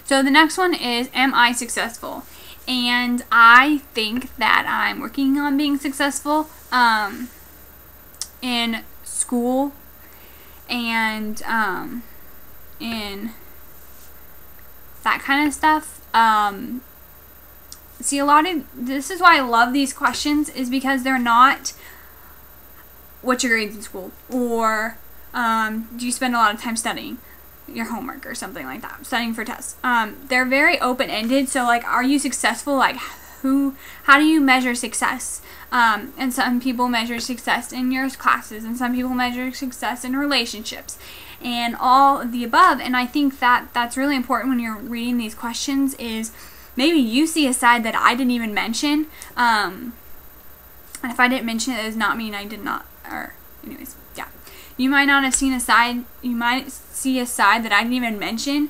So the next one is, am I successful? And I think that I'm working on being successful in school and in that kind of stuff. See, this is why I love these questions, is because they're not what's your grades in school, or do you spend a lot of time studying your homework or something like that, studying for tests. They're very open-ended. So like, are you successful? Like, how do you measure success? And some people measure success in your classes, and some people measure success in relationships, and all of the above. And I think that that's really important when you're reading these questions, is maybe you see a side that I didn't even mention. And if I didn't mention it, it does not mean I did not, or anyways, yeah. You might not have seen a side, you might see a side that I didn't even mention.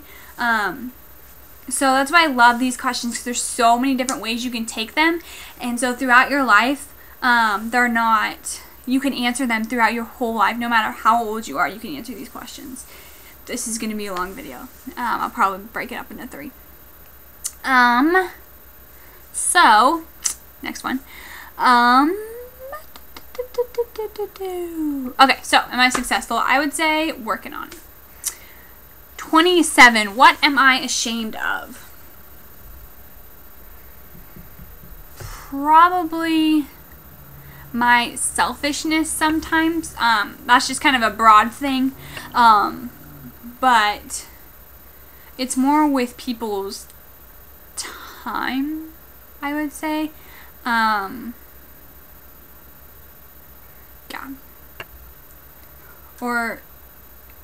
So that's why I love these questions, because there's so many different ways you can take them. And so throughout your life, you can answer them throughout your whole life. No matter how old you are, you can answer these questions. This is going to be a long video. I'll probably break it up into 3. So, next one. Okay, so am I successful? I would say working on it. 27. What am I ashamed of? Probably my selfishness sometimes. That's just kind of a broad thing. But it's more with people's time, I would say. Yeah. Or,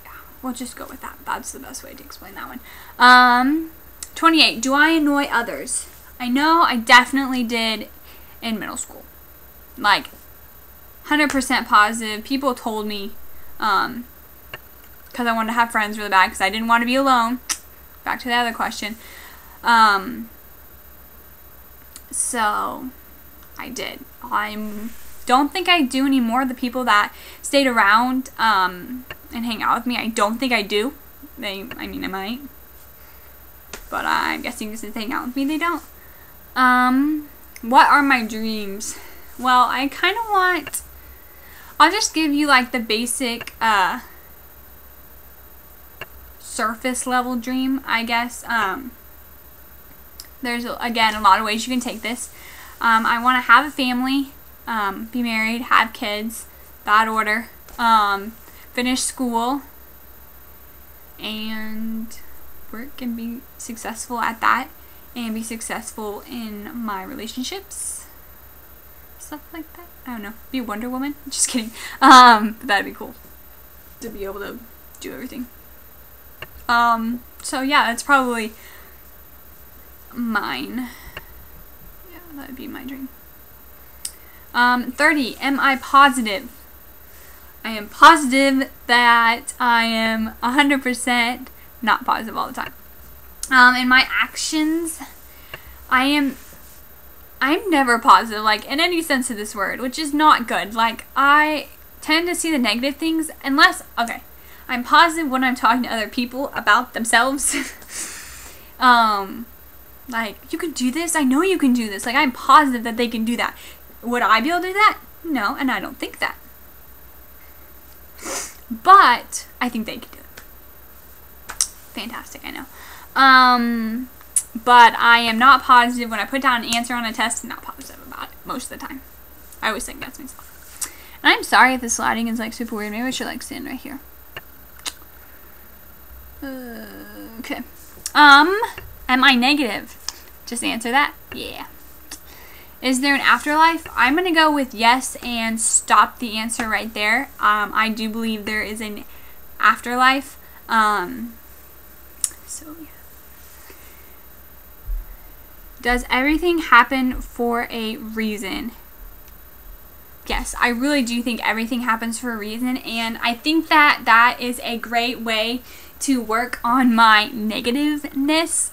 yeah, we'll just go with that. That's the best way to explain that one. 28. Do I annoy others? I know I definitely did in middle school. Like, 100% positive. People told me, because I wanted to have friends really bad, because I didn't want to be alone. Back to the other question. So, I did. Don't think I do anymore. The people that stayed around and hang out with me, I don't think I do. I mean, I might. But I'm guessing since they hang out with me, they don't. What are my dreams? Well, I kind of want... I'll just give you like the basic surface level dream, I guess. There's, again, a lot of ways you can take this. I want to have a family. Be married, have kids, that order, finish school, and work and be successful at that, and be successful in my relationships, stuff like that. I don't know, be a Wonder Woman, just kidding. That'd be cool, to be able to do everything. So yeah, that's probably mine. Yeah, that'd be my dream. 30. Am I positive? I am positive that I am 100% not positive all the time. In my actions, I'm never positive, like, in any sense of this word, which is not good. Like, I tend to see the negative things, unless, okay, I'm positive when I'm talking to other people about themselves. Like, you can do this, I know you can do this, like, I'm positive that they can do that. Would I be able to do that? No, and I don't think that. But I think they could do it. Fantastic, I know. But I am not positive when I put down an answer on a test. I'm not positive about it most of the time. I always think that's myself. And I'm sorry if the sliding is like super weird. Maybe I should like stand right here. Okay. Am I negative? Just answer that. Yeah. Is there an afterlife? I'm going to go with yes and stop the answer right there. I do believe there is an afterlife. So, yeah. Does everything happen for a reason? Yes, I really do think everything happens for a reason. And I think that that is a great way to work on my negativeness.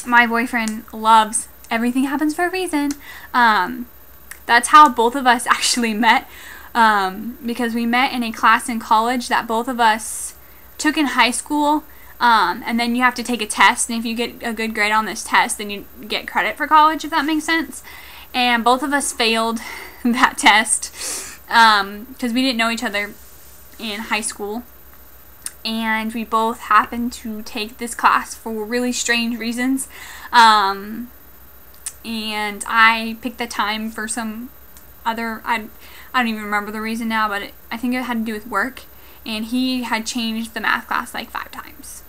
My boyfriend loves everything happens for a reason. That's how both of us actually met, because we met in a class in college that both of us took in high school, And then you have to take a test, and if you get a good grade on this test, then you get credit for college, if that makes sense. And both of us failed that test because we didn't know each other in high school, and we both happened to take this class for really strange reasons. And I picked the time for some other, I don't even remember the reason now, but I think it had to do with work, and he had changed the math class like 5 times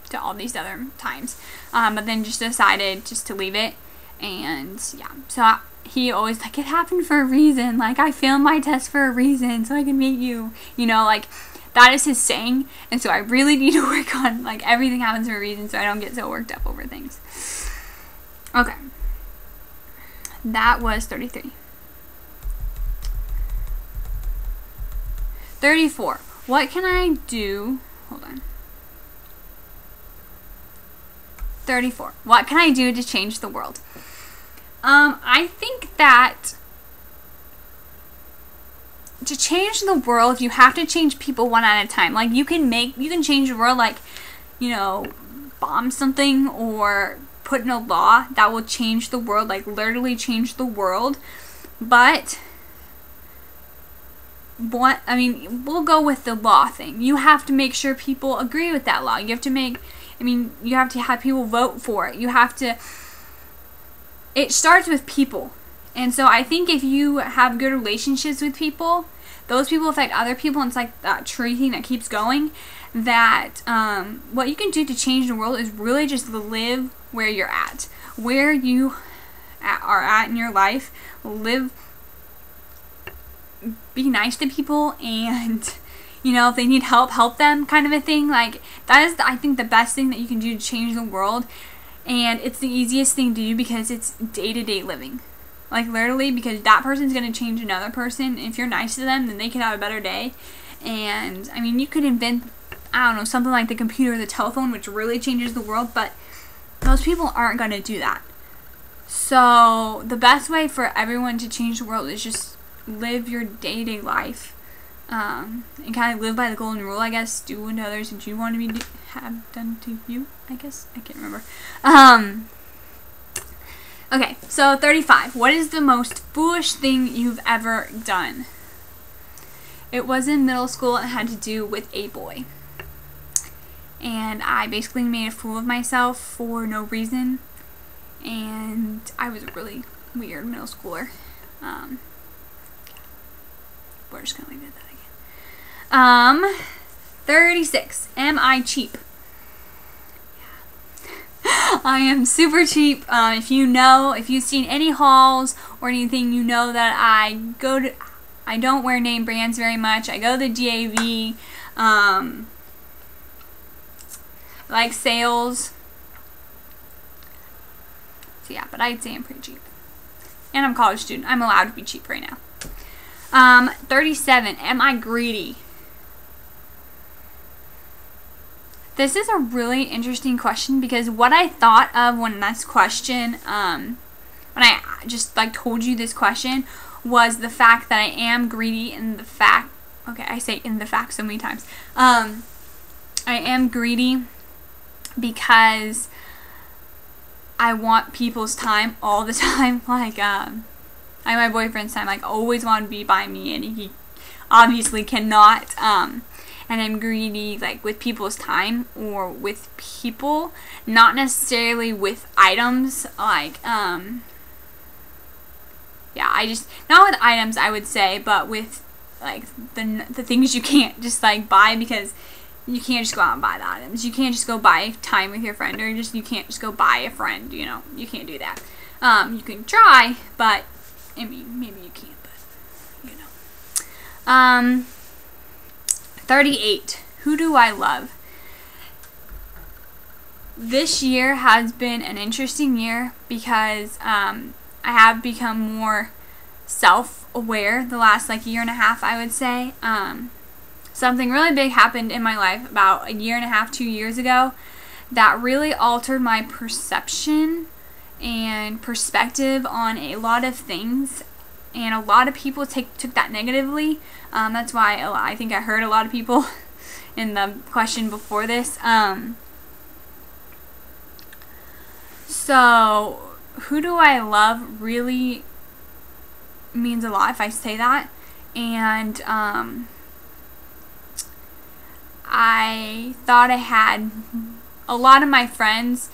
to all these other times, but then just decided just to leave it. And yeah, so he always like, it happened for a reason, like I failed my test for a reason so I can meet you, you know, like that is his saying. And so I really need to work on like everything happens for a reason so I don't get so worked up over things. Okay, that was 33. 34. What can I do? Hold on. 34. What can I do to change the world? I think that to change the world, you have to change people one at a time. Like you can change the world, like, you know, bomb something or put in a law that will change the world, like literally change the world. But we'll go with the law thing. You have to make sure people agree with that law. You have to you have to have people vote for it. You have to, it starts with people. And so I think if you have good relationships with people, those people affect other people, and it's like that tree thing that keeps going. That what you can do to change the world is really just live where you're at. Where you are at in your life, live, be nice to people, and you know, if they need help, help them, kind of a thing. Like that is, I think, the best thing that you can do to change the world. And it's the easiest thing to do because it's day-to-day living. Like literally, because that person's going to change another person. If you're nice to them, then they can have a better day. And I mean, you could invent, I don't know, something like the computer or the telephone, which really changes the world, but most people aren't going to do that. So the best way for everyone to change the world is just live your day-to-day life. And kind of live by the golden rule, I guess. Do unto others what you want to be have done to you, I guess. I can't remember. Okay, so 35. What is the most foolish thing you've ever done? It was in middle school. It had to do with a boy. And I basically made a fool of myself for no reason. And I was a really weird middle schooler. We're just going to leave it at that again. 36. Am I cheap? I am super cheap. If you've seen any hauls or anything, you know that I don't wear name brands very much. I go to the GAV, like sales. So yeah, but I'd say I'm pretty cheap. And I'm a college student. I'm allowed to be cheap right now. 37. Am I greedy? This is a really interesting question because what I thought of when this question, when I just like told you this question, was the fact that I am greedy, and the fact, okay, I say in the fact so many times. I am greedy because I want people's time all the time. Like, my boyfriend's time, like, always wanted to be by me, and he obviously cannot. And I'm greedy, like, with people's time or with people, not necessarily with items. Like, yeah, I just, not with items, I would say, but with, like, the things you can't just, like, buy, because you can't just go out and buy the items. You can't just go buy time with your friend, or you can't just go buy a friend, you know. You can't do that. You can try, but, I mean, maybe you can't, but, you know. 38. Who do I love? This year has been an interesting year because I have become more self-aware the last like year and a half, I would say. Something really big happened in my life about a year and a half, 2 years ago, that really altered my perception and perspective on a lot of things. And a lot of people took that negatively. That's why I think I heard a lot of people in the question before this. So, who do I love really means a lot if I say that. And I thought I had a lot of my friends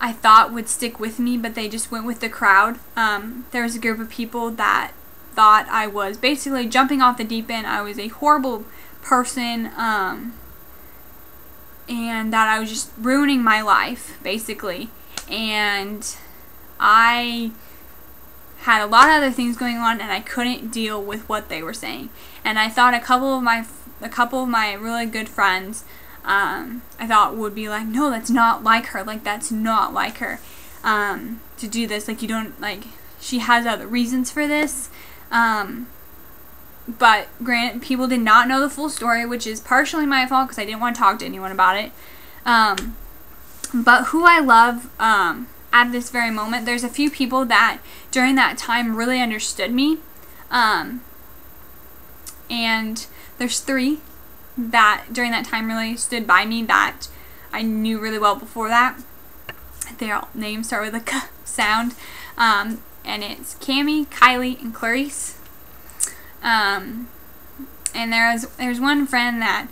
I thought would stick with me, but they just went with the crowd. There was a group of people that thought I was basically jumping off the deep end. I was a horrible person, and that I was just ruining my life, basically. And I had a lot of other things going on, and I couldn't deal with what they were saying. And I thought a couple of my really good friends, I thought would be like, no, that's not like her. Like, that's not like her to do this. Like, you don't, like, she has other reasons for this. But granted, people did not know the full story, which is partially my fault because I didn't want to talk to anyone about it. But who I love at this very moment, there's a few people that during that time really understood me. And there's 3 that during that time really stood by me that I knew really well before that. Their names start with a K sound. And it's Cammie, Kylie, and Clarice. And there's one friend that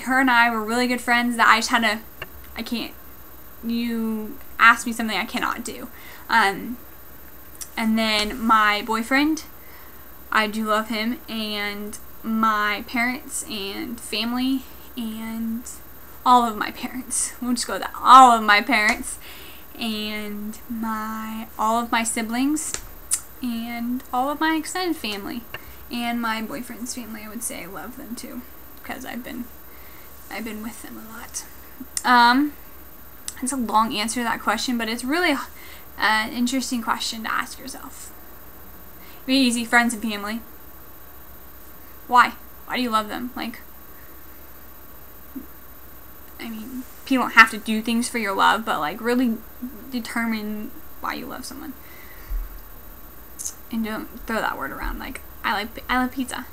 her and I were really good friends that I just had to, you asked me something I cannot do. And then my boyfriend, I do love him, and my parents and family, and all of my parents. We'll just go with that. All of my parents, and all of my siblings, and all of my extended family, and my boyfriend's family. I would say I love them too, because I've been with them a lot. It's a long answer to that question, but it's really an interesting question to ask yourself. Be easy, friends and family. Why? Why do you love them? Like, I mean, people don't have to do things for your love, but like really determine why you love someone. And don't throw that word around. Like, I love pizza.